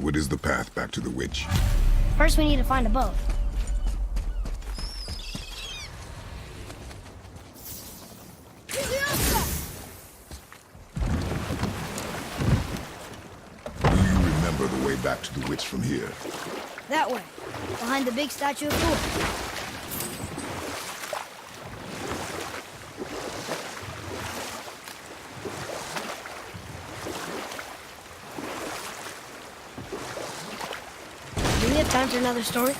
what is the path back to the witch? First, we need to find a boat. Do you remember the way back to the witch from here? That way, behind the big statue of Thor. Do we have time for another story?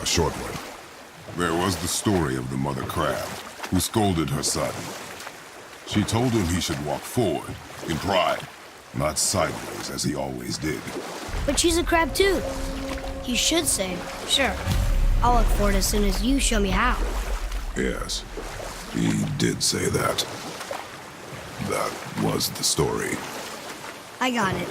A short one. There was the story of the mother crab, who scolded her son. She told him he should walk forward, in pride, not sideways as he always did. But she's a crab too. You should say, sure. I'll look for it as soon as you show me how. Yes, he did say that. That was the story. I got it.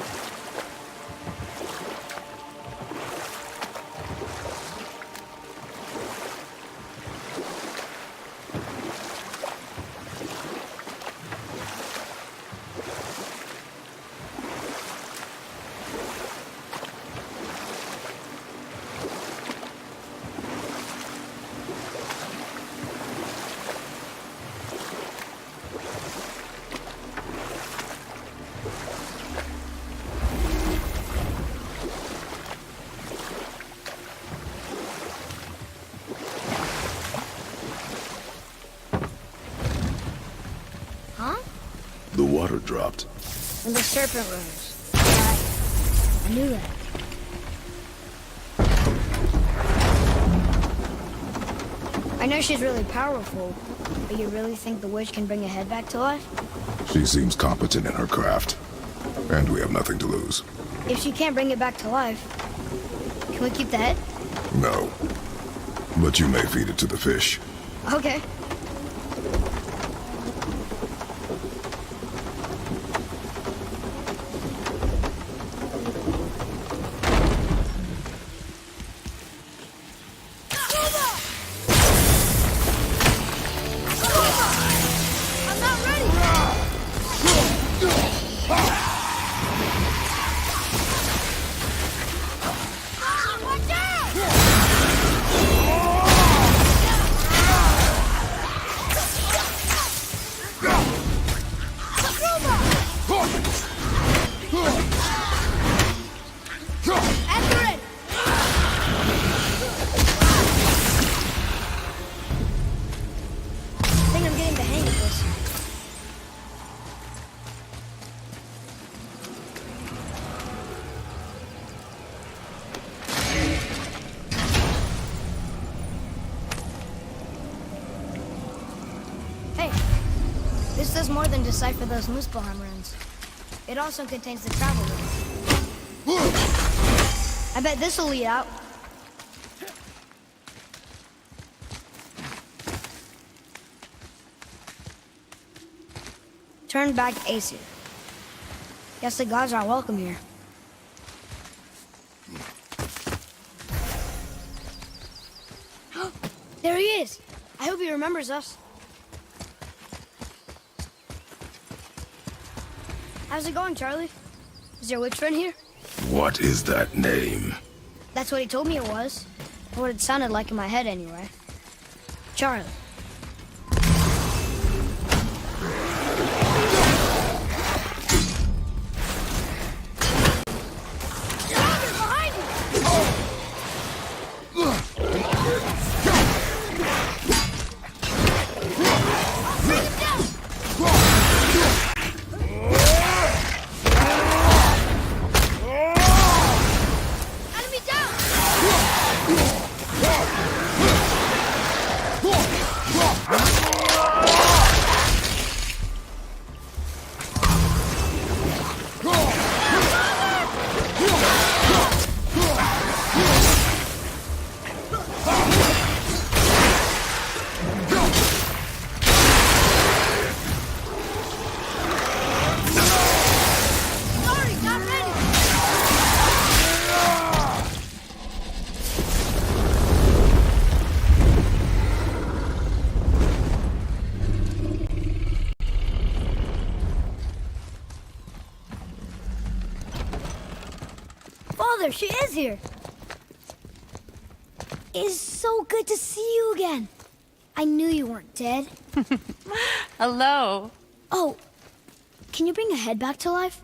Huh? The water dropped. And the serpent rose. Right. I knew that. I know she's really powerful, but you really think the witch can bring a head back to life? She seems competent in her craft. And we have nothing to lose. If she can't bring it back to life, can we keep the head? No. But you may feed it to the fish. Okay. This does more than decipher those Muspelheim runes. It also contains the travel rune. I bet this'll lead out. Turn back Aesir. Guess the gods are welcome here. There he is! I hope he remembers us. How's it going, Charlie? Is your witch friend here? What is that name? That's what he told me it was. Or what it sounded like in my head, anyway. Charlie. Mother, she is here! It's so good to see you again. I knew you weren't dead. Hello. Oh, can you bring a head back to life?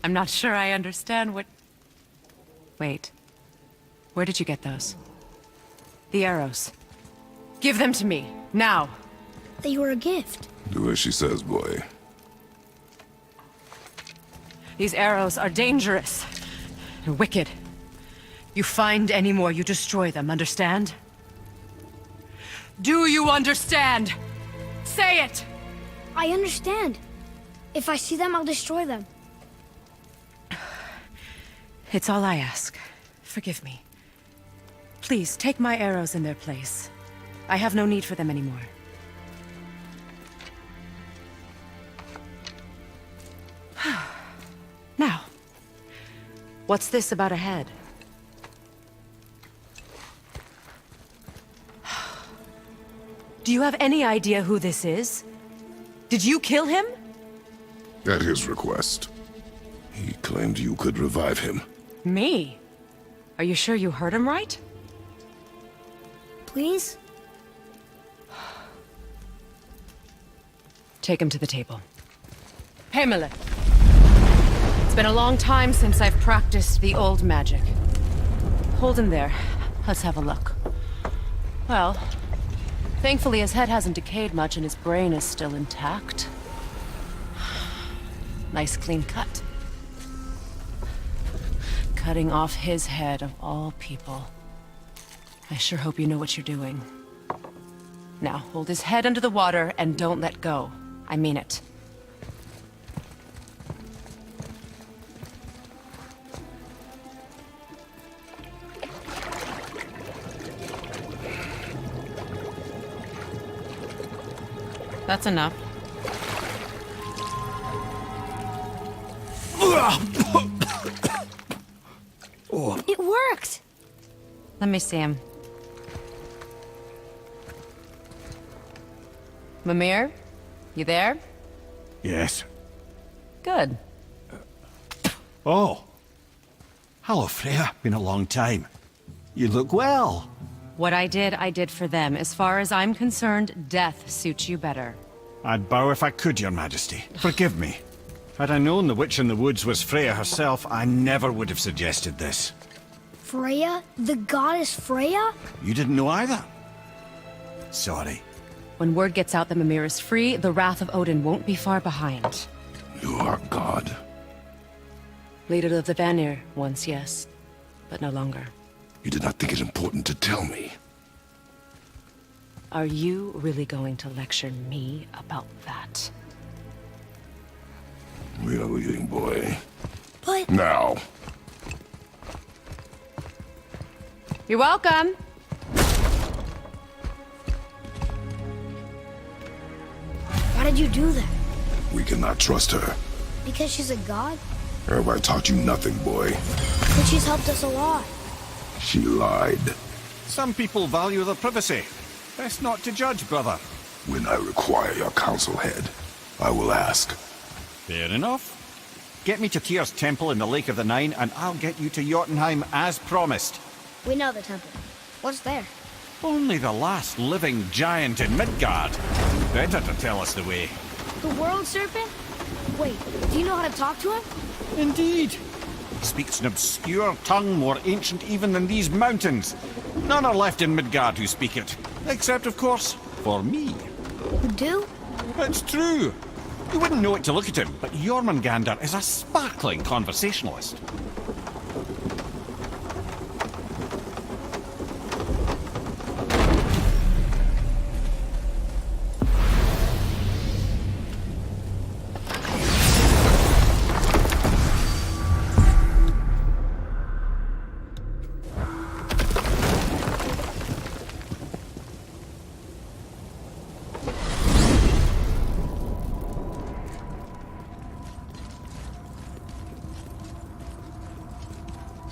I'm not sure I understand what... Wait. Where did you get those? The arrows. Give them to me, now. They were a gift. Do as she says, boy. These arrows are dangerous and wicked. You find any more, you destroy them, understand? Do you understand? Say it! I understand. If I see them, I'll destroy them. It's all I ask. Forgive me. Please, take my arrows in their place. I have no need for them anymore. Now, what's this about a head? Do you have any idea who this is? Did you kill him? At his request. He claimed you could revive him. Me? Are you sure you heard him right? Please? Take him to the table. Pamela. It's been a long time since I've practiced the old magic. Hold him there. Let's have a look. Well, thankfully his head hasn't decayed much and his brain is still intact. Nice clean cut. Cutting off his head of all people. I sure hope you know what you're doing. Now, hold his head under the water and don't let go. I mean it. That's enough. It worked! Let me see him. Mimir? You there? Yes. Good. Oh. Hello, Freya. Been a long time. You look well. What I did for them. As far as I'm concerned, death suits you better. I'd bow if I could, Your Majesty. Forgive me. Had I known the witch in the woods was Freya herself, I never would have suggested this. Freya? The goddess Freya? You didn't know either? Sorry. When word gets out that Mimir is free, the wrath of Odin won't be far behind. You are God. Leader of the Vanir, once yes, but no longer. You did not think it important to tell me. Are you really going to lecture me about that? We are leaving, boy. But... Now. You're welcome. Why did you do that? We cannot trust her. Because she's a god? Have I taught you nothing, boy? But she's helped us a lot. She lied. Some people value their privacy. Best not to judge, brother. When I require your council head, I will ask. Fair enough. Get me to Tyr's temple in the Lake of the Nine, and I'll get you to Jotunheim as promised. We know the temple. What's there? Only the last living giant in Midgard. Better to tell us the way. The world serpent? Wait, do you know how to talk to him? Indeed. He speaks an obscure tongue more ancient even than these mountains. None are left in Midgard who speak it. Except, of course, for me. You do? It's true. You wouldn't know it to look at him, but Jormungandr is a sparkling conversationalist.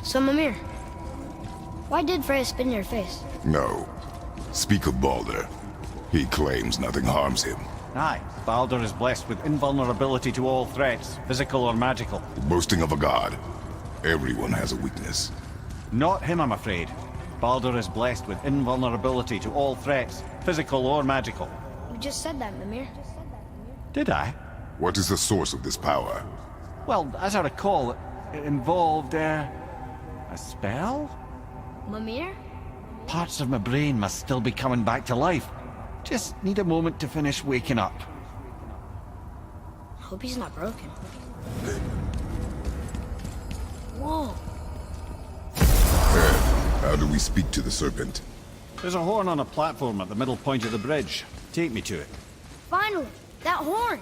So, Mimir, why did Freya spit in your face? No. Speak of Baldur. He claims nothing harms him. Aye, Baldur is blessed with invulnerability to all threats, physical or magical. Boasting of a god. Everyone has a weakness. Not him, I'm afraid. Baldur is blessed with invulnerability to all threats, physical or magical. You just said that, Mimir. Did I? What is the source of this power? Well, as I recall, it involved, a spell? Mimir? Parts of my brain must still be coming back to life. Just need a moment to finish waking up. Hope he's not broken. Whoa. How do we speak to the serpent? There's a horn on a platform at the middle point of the bridge. Take me to it. Finally! That horn!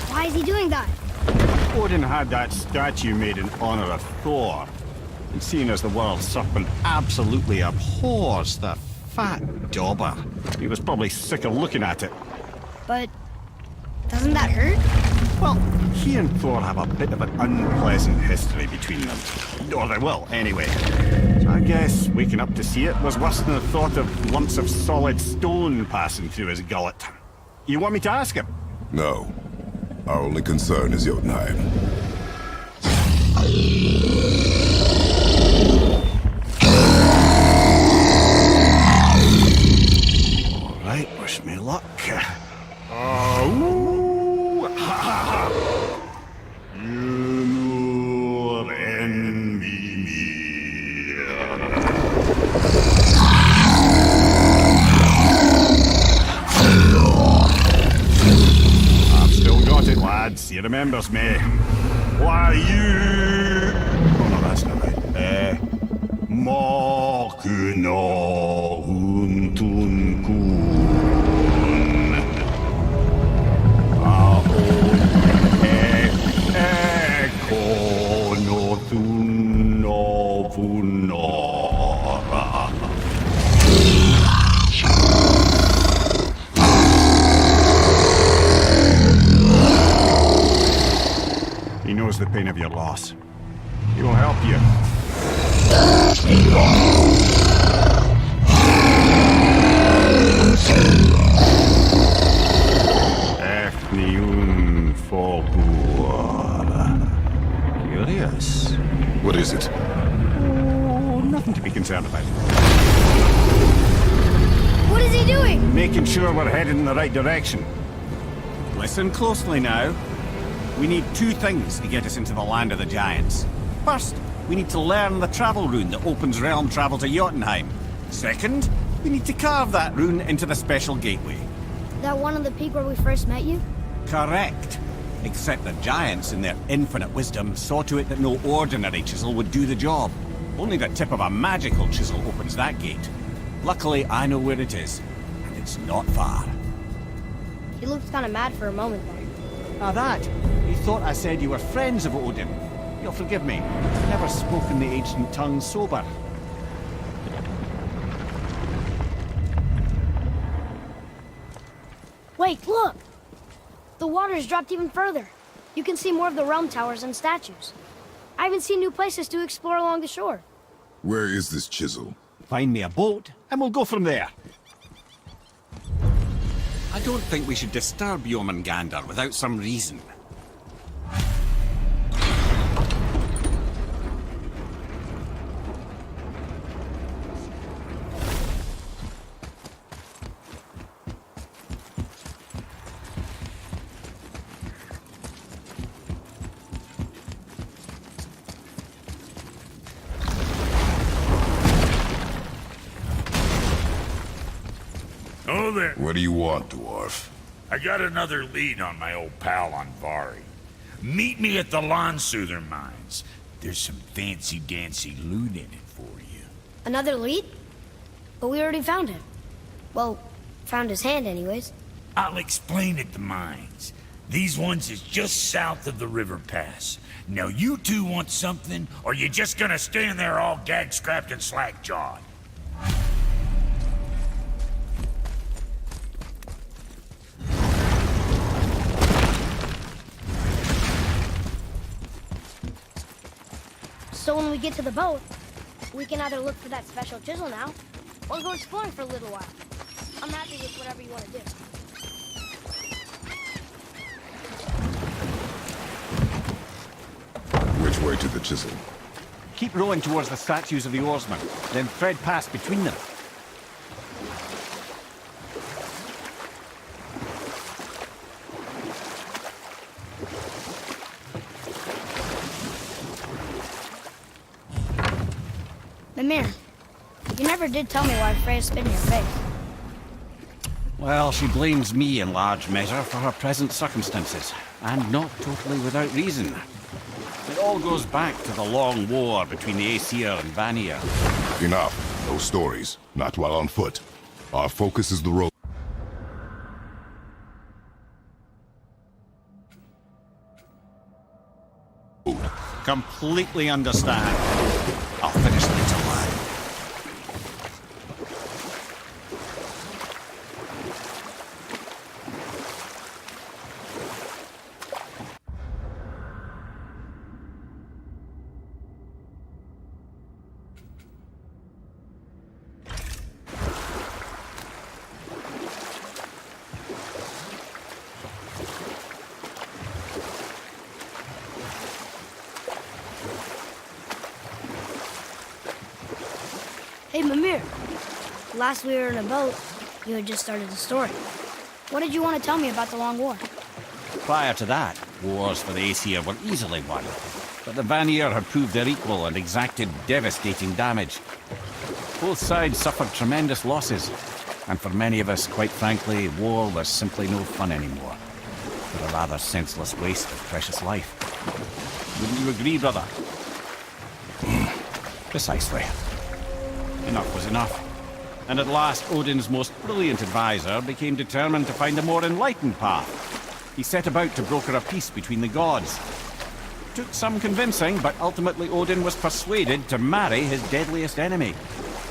Why is he doing that? Odin had that statue made in honor of Thor. And seeing as the world serpent absolutely abhors the fat dauber, he was probably sick of looking at it. But doesn't that hurt? Well, he and Thor have a bit of an unpleasant history between them. Or they will, anyway. So I guess waking up to see it was worse than the thought of lumps of solid stone passing through his gullet. You want me to ask him? No. Our only concern is Jotunheim. All right, wish me luck. Ooh, ha, ha, ha. You envy me. I've still got it, lads. He remembers me. Why you? Oh no, that's not right. Makuna huntun kun. Ekono tunno vunora. He knows the pain of your loss. He will help you. Efniun Fogur. Curious. What is it? Oh, nothing to be concerned about. What is he doing? Making sure we're headed in the right direction. Listen closely now. We need two things to get us into the land of the giants. First, we need to learn the travel rune that opens realm travel to Jotunheim. Second, we need to carve that rune into the special gateway. That one on the peak where we first met you? Correct. Except the giants, in their infinite wisdom, saw to it that no ordinary chisel would do the job. Only the tip of a magical chisel opens that gate. Luckily, I know where it is, and it's not far. He looked kind of mad for a moment there. Now that, you thought I said you were friends of Odin. You'll forgive me. I've never spoken the ancient tongue sober. Wait, look! The water's dropped even further. You can see more of the realm towers and statues. I even see new places to explore along the shore. Where is this chisel? Find me a boat, and we'll go from there. I don't think we should disturb Jormungandr without some reason. What do you want, dwarf? I got another lead on my old pal Andvari. Meet me at the Lawnsoother mines. There's some fancy-dancy loot in it for you. Another lead? But we already found him. Well, found his hand anyways. I'll explain at the mines. These ones is just south of the river pass. Now you two want something, or you just gonna stand there all gag-scrapped and slack-jawed? So when we get to the boat, we can either look for that special chisel now, or go exploring for a little while. I'm happy with whatever you want to do. Which way to the chisel? Keep rowing towards the statues of the oarsmen, then thread past between them. Mimir, you never did tell me why Freya spit in your face. Well, she blames me in large measure for her present circumstances, and not totally without reason. It all goes back to the long war between the Aesir and Vanir. Enough. No stories. Not while on foot. Our focus is the road. Completely understand. I'll finish later, lad. Hey, Mimir. Last we were in a boat, you had just started the story. What did you want to tell me about the Long War? Prior to that, wars for the Aesir were easily won. But the Vanir had proved their equal and exacted devastating damage. Both sides suffered tremendous losses. And for many of us, quite frankly, war was simply no fun anymore. But a rather senseless waste of precious life. Wouldn't you agree, brother? Precisely. Enough was enough. And at last, Odin's most brilliant advisor became determined to find a more enlightened path. He set about to broker a peace between the gods. Took some convincing, but ultimately Odin was persuaded to marry his deadliest enemy,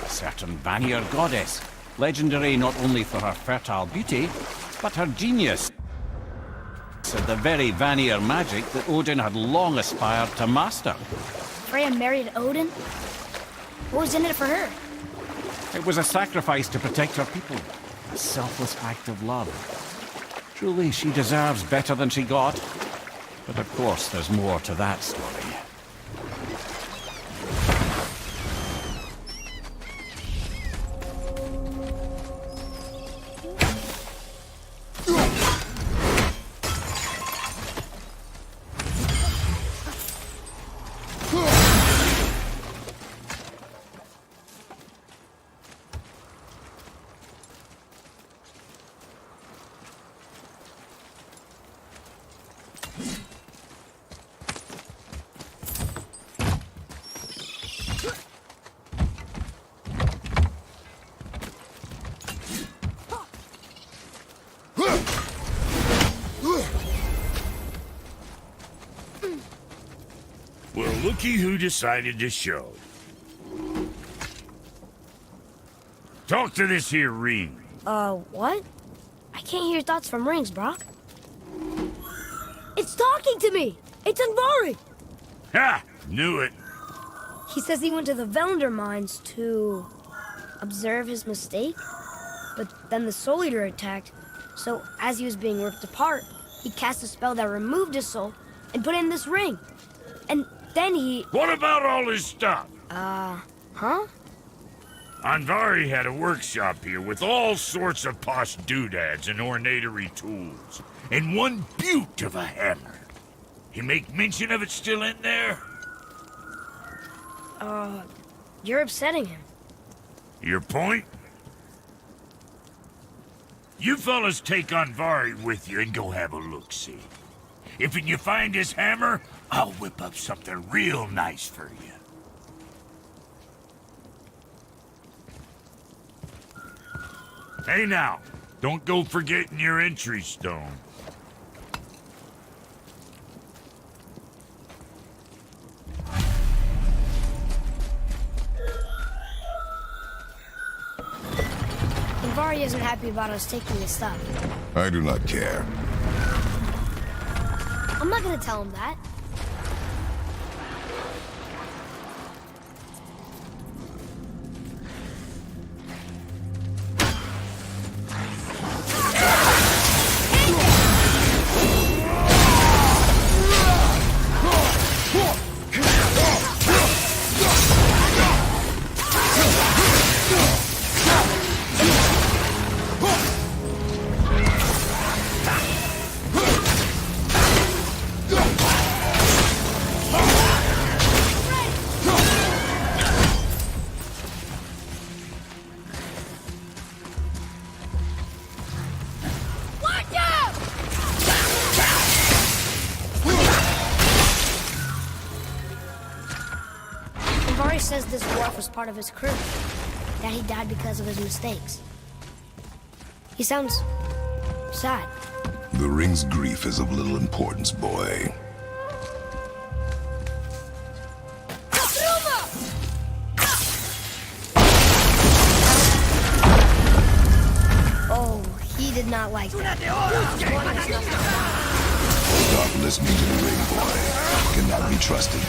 a certain Vanir goddess, legendary not only for her fertile beauty, but her genius. And the very Vanir magic that Odin had long aspired to master. Freya married Odin? What was in it for her? It was a sacrifice to protect her people. A selfless act of love. Truly, she deserves better than she got. But of course, there's more to that story. Well, looky who decided to show. Talk to this here ring. What? I can't hear thoughts from rings, Brock. It's talking to me! It's Andvari! Ha! Knew it. He says he went to the Velander mines to observe his mistake, but then the Soul Eater attacked, so as he was being ripped apart, he cast a spell that removed his soul and put it in this ring. And then he... What about all his stuff? Huh? Andvari had a workshop here with all sorts of posh doodads and ornatery tools, and one beaut of a hammer. You make mention of it still in there? You're upsetting him. Your point? You fellas take Andvari with you and go have a look-see. If you find his hammer, I'll whip up something real nice for you. Hey now, don't go forgetting your entry stone. Andvari isn't happy about us taking his stuff. I do not care. I'm not gonna tell him that. Andvari says this dwarf was part of his crew, that he died because of his mistakes. He sounds sad. The ring's grief is of little importance, boy. Oh, he did not like that. Stop listening to the ring, boy. Cannot be trusted.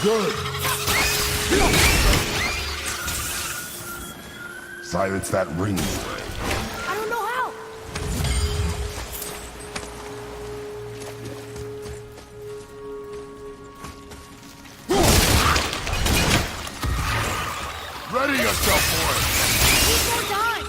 Good. Silence that ring. I don't know how. Ready yourself for it. Need more time.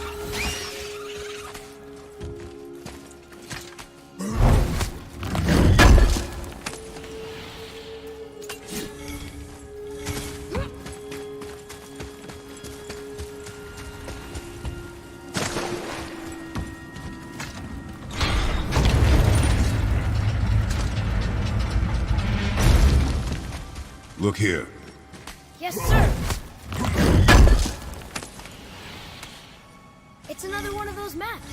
Look here. Yes, sir. It's another one of those maps.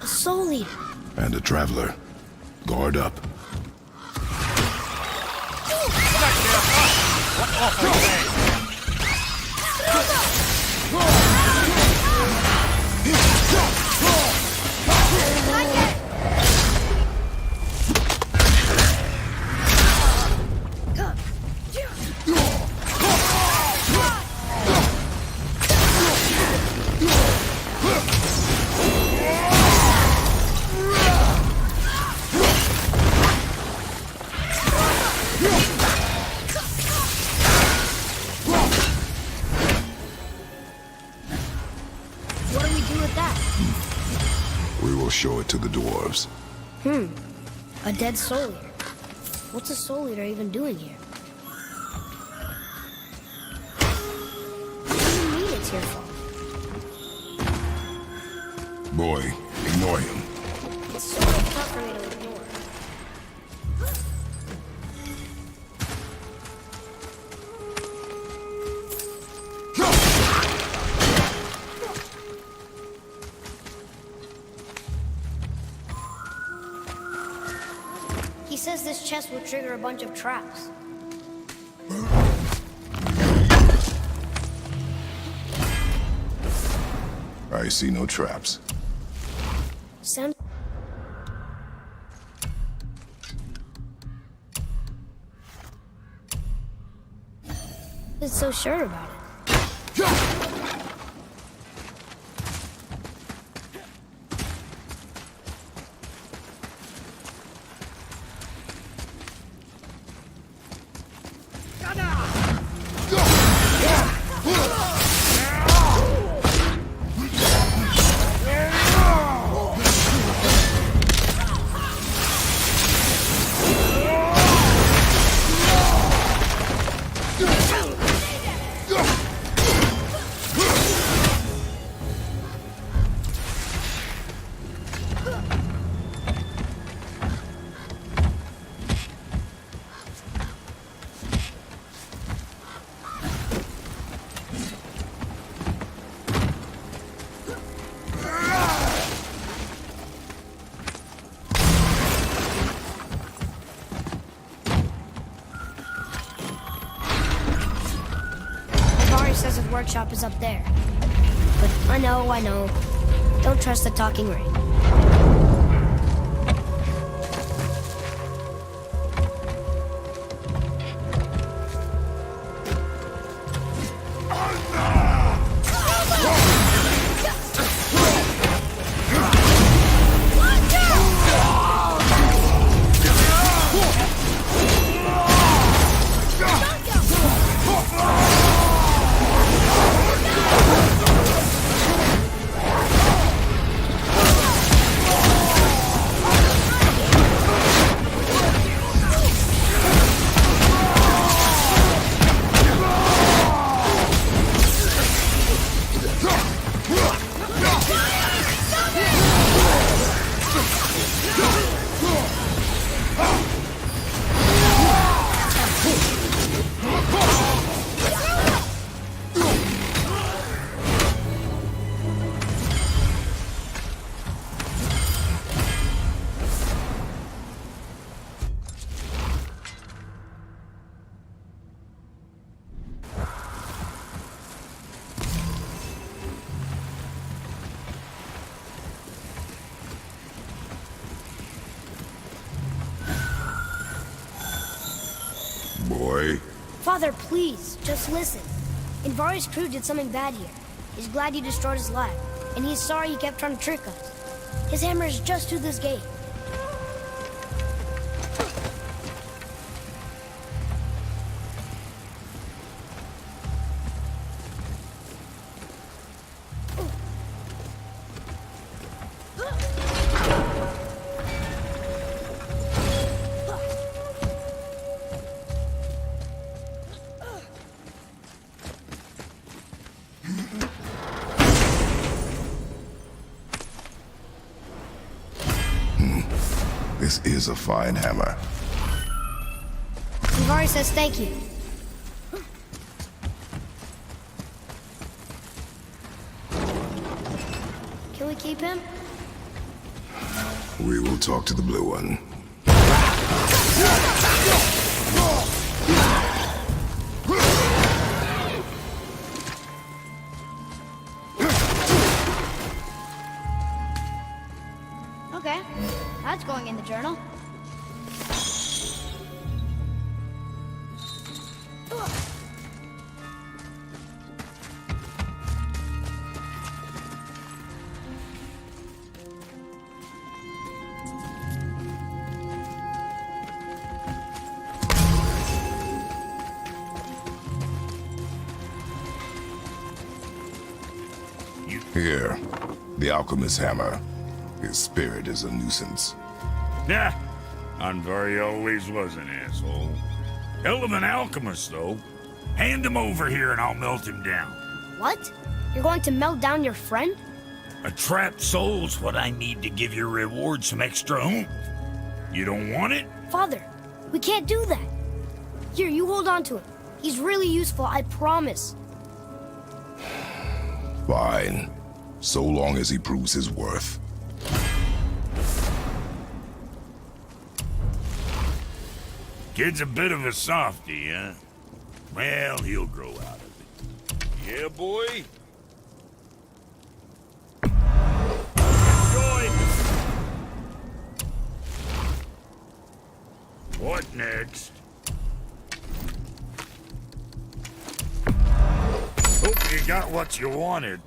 A soul eater. And a traveler. Guard up. show it to the dwarves. A dead soul eater. What's a soul eater even doing here? What do you mean it's your fault? Boy, ignore him. It's sort of tough for me to ignore. He says this chest will trigger a bunch of traps. I see no traps. Sound. It's so sure about it. Says his workshop is up there. But I know. Don't trust the talking ring. Boy. Father, please, just listen. Andvari's crew did something bad here. He's glad you destroyed his lab, and he's sorry he kept trying to trick us. His hammer is just through this gate. This is a fine hammer. Andvari says thank you. Can we keep him? We will talk to the blue one. Okay, that's going in the journal. Here, the alchemist's hammer. His spirit is a nuisance. Nah, Andvari always was an asshole. Hell of an alchemist, though. Hand him over here and I'll melt him down. What? You're going to melt down your friend? A trapped soul's what I need to give your reward some extra oomph. You don't want it? Father, we can't do that. Here, you hold on to him. He's really useful, I promise. Fine. So long as he proves his worth. Kid's a bit of a softy, huh? Well, he'll grow out of it. Yeah, boy? Enjoy! What next? Hope you got what you wanted.